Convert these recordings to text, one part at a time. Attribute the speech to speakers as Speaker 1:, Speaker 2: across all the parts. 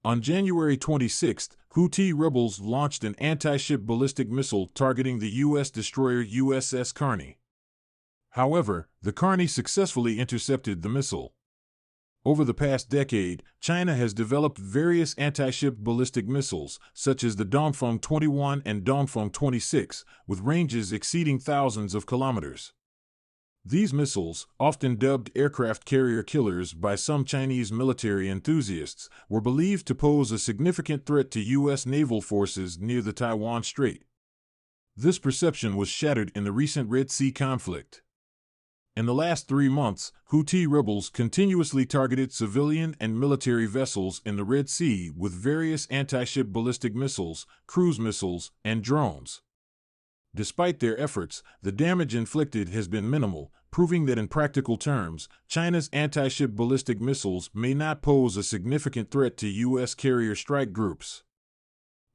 Speaker 1: On January 26, Houthi rebels launched an anti-ship ballistic missile targeting the U.S. destroyer USS Carney. However, the Carney successfully intercepted the missile. Over the past decade, China has developed various anti-ship ballistic missiles, such as the Dongfeng 21 and Dongfeng 26, with ranges exceeding thousands of kilometers. These missiles, often dubbed aircraft carrier killers by some Chinese military enthusiasts, were believed to pose a significant threat to U.S. naval forces near the Taiwan Strait. This perception was shattered in the recent Red Sea conflict. In the last 3 months, Houthi rebels continuously targeted civilian and military vessels in the Red Sea with various anti-ship ballistic missiles, cruise missiles, and drones. Despite their efforts, the damage inflicted has been minimal, proving that in practical terms, China's anti-ship ballistic missiles may not pose a significant threat to U.S. carrier strike groups.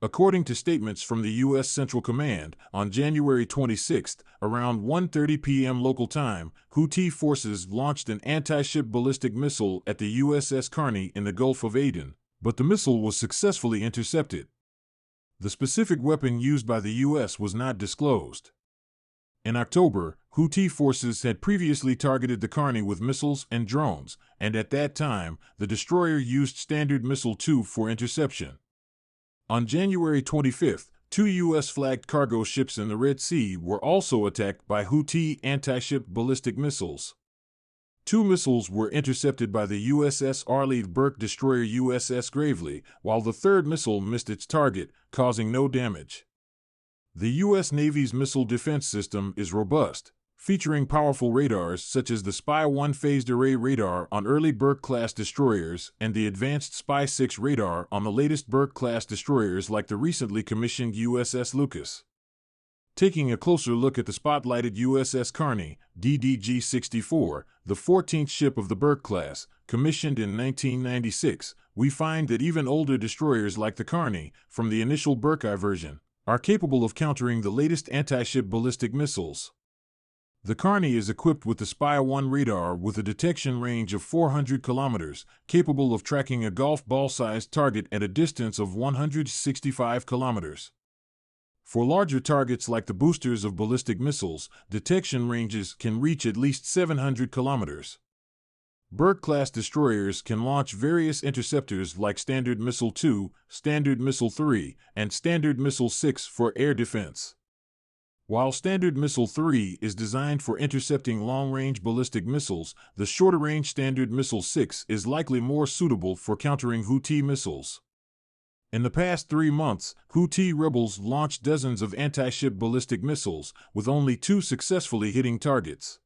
Speaker 1: According to statements from the U.S. Central Command, on January 26, around 1:30 p.m. local time, Houthi forces launched an anti-ship ballistic missile at the USS Carney in the Gulf of Aden, but the missile was successfully intercepted. The specific weapon used by the U.S. was not disclosed. In October, Houthi forces had previously targeted the Carney with missiles and drones, and at that time, the destroyer used Standard Missile 2 for interception. On January 25, 2 U.S.-flagged cargo ships in the Red Sea were also attacked by Houthi anti-ship ballistic missiles. 2 missiles were intercepted by the USS Arleigh Burke destroyer USS Gravely, while the third missile missed its target, causing no damage. The U.S. Navy's missile defense system is robust, featuring powerful radars such as the Spy-1 phased array radar on early Burke-class destroyers and the advanced Spy-6 radar on the latest Burke-class destroyers like the recently commissioned USS Lucas. Taking a closer look at the spotlighted USS Carney, DDG-64, the 14th ship of the Burke class, commissioned in 1996, we find that even older destroyers like the Carney, from the initial Burke-I version, are capable of countering the latest anti-ship ballistic missiles. The Carney is equipped with the Spy-1 radar with a detection range of 400 kilometers, capable of tracking a golf ball-sized target at a distance of 165 kilometers. For larger targets like the boosters of ballistic missiles, detection ranges can reach at least 700 kilometers. Burke-class destroyers can launch various interceptors like Standard Missile 2, Standard Missile 3, and Standard Missile 6 for air defense. While Standard Missile 3 is designed for intercepting long-range ballistic missiles, the shorter-range Standard Missile 6 is likely more suitable for countering Houthi missiles. In the past 3 months, Houthi rebels launched dozens of anti-ship ballistic missiles, with only 2 successfully hitting targets.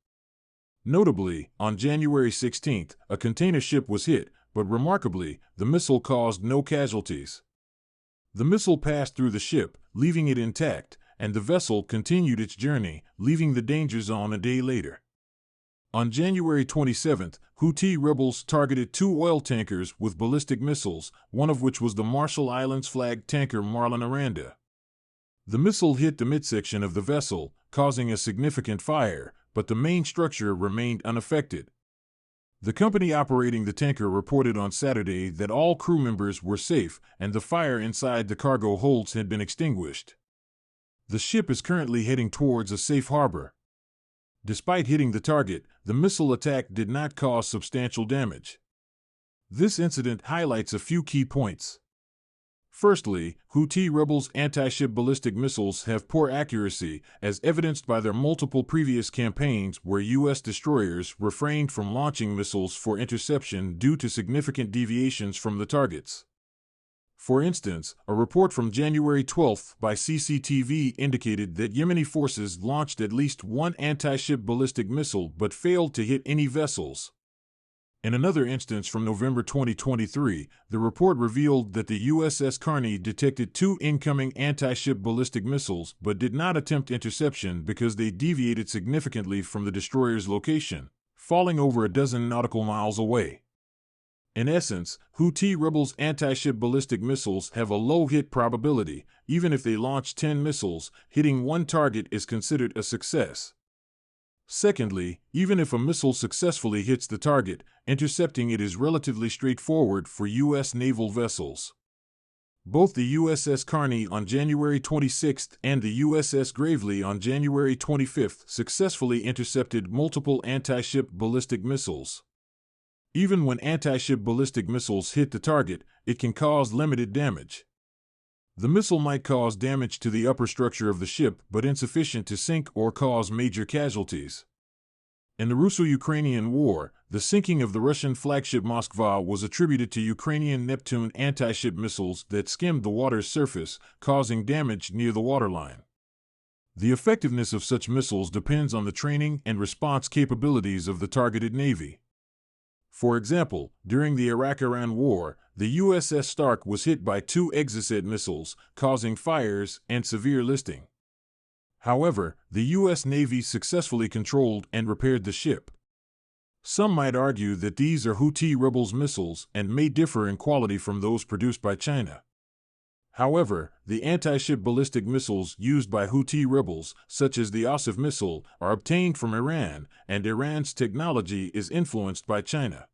Speaker 1: Notably, on January 16, a container ship was hit, but remarkably, the missile caused no casualties. The missile passed through the ship, leaving it intact, and the vessel continued its journey, leaving the danger zone a day later. On January 27, Houthi rebels targeted 2 oil tankers with ballistic missiles, one of which was the Marshall Islands-flagged tanker Marlin Aranda. The missile hit the midsection of the vessel, causing a significant fire, but the main structure remained unaffected. The company operating the tanker reported on Saturday that all crew members were safe and the fire inside the cargo holds had been extinguished. The ship is currently heading towards a safe harbor. Despite hitting the target, the missile attack did not cause substantial damage. This incident highlights a few key points. Firstly, Houthi rebels' anti-ship ballistic missiles have poor accuracy, as evidenced by their multiple previous campaigns where U.S. destroyers refrained from launching missiles for interception due to significant deviations from the targets. For instance, a report from January 12 by CCTV indicated that Yemeni forces launched at least 1 anti-ship ballistic missile but failed to hit any vessels. In another instance from November 2023, the report revealed that the USS Carney detected 2 incoming anti-ship ballistic missiles but did not attempt interception because they deviated significantly from the destroyer's location, falling over a dozen nautical miles away. In essence, Houthi rebels' anti-ship ballistic missiles have a low hit probability. Even if they launch 10 missiles, hitting 1 target is considered a success. Secondly, even if a missile successfully hits the target, intercepting it is relatively straightforward for U.S. naval vessels. Both the USS Carney on January 26 and the USS Gravely on January 25 successfully intercepted multiple anti-ship ballistic missiles. Even when anti-ship ballistic missiles hit the target, it can cause limited damage. The missile might cause damage to the upper structure of the ship, but insufficient to sink or cause major casualties. In the Russo-Ukrainian War, the sinking of the Russian flagship Moskva was attributed to Ukrainian Neptune anti-ship missiles that skimmed the water's surface, causing damage near the waterline. The effectiveness of such missiles depends on the training and response capabilities of the targeted navy. For example, during the Iraq-Iran War, the USS Stark was hit by 2 Exocet missiles, causing fires and severe listing. However, the U.S. Navy successfully controlled and repaired the ship. Some might argue that these are Houthi rebels' missiles and may differ in quality from those produced by China. However, the anti-ship ballistic missiles used by Houthi rebels, such as the USS missile, are obtained from Iran, and Iran's technology is influenced by China.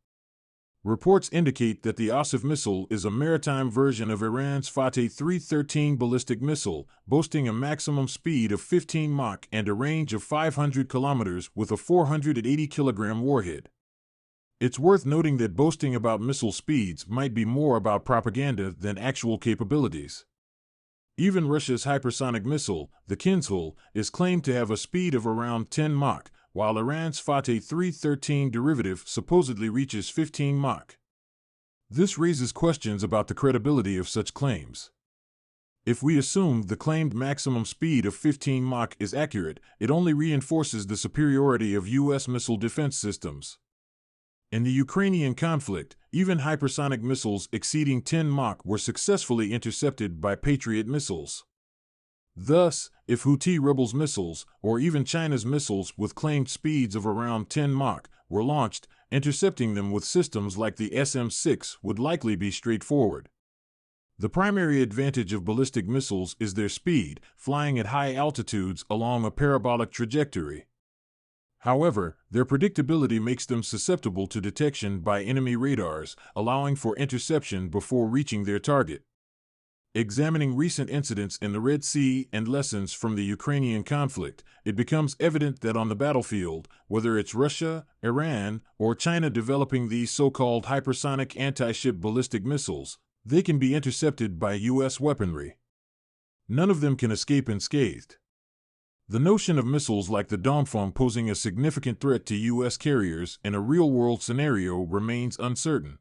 Speaker 1: Reports indicate that the USS missile is a maritime version of Iran's Fateh 313 ballistic missile, boasting a maximum speed of 15 Mach and a range of 500 kilometers with a 480-kilogram warhead. It's worth noting that boasting about missile speeds might be more about propaganda than actual capabilities. Even Russia's hypersonic missile, the Kinzhal, is claimed to have a speed of around 10 Mach, while Iran's Fateh 313 derivative supposedly reaches 15 Mach. This raises questions about the credibility of such claims. If we assume the claimed maximum speed of 15 Mach is accurate, it only reinforces the superiority of U.S. missile defense systems. In the Ukrainian conflict, even hypersonic missiles exceeding 10 Mach were successfully intercepted by Patriot missiles. Thus, if Houthi rebels' missiles, or even China's missiles with claimed speeds of around 10 Mach, were launched, intercepting them with systems like the SM-6 would likely be straightforward. The primary advantage of ballistic missiles is their speed, flying at high altitudes along a parabolic trajectory. However, their predictability makes them susceptible to detection by enemy radars, allowing for interception before reaching their target. Examining recent incidents in the Red Sea and lessons from the Ukrainian conflict, it becomes evident that on the battlefield, whether it's Russia, Iran, or China developing these so-called hypersonic anti-ship ballistic missiles, they can be intercepted by U.S. weaponry. None of them can escape unscathed. The notion of missiles like the Dongfeng posing a significant threat to U.S. carriers in a real-world scenario remains uncertain.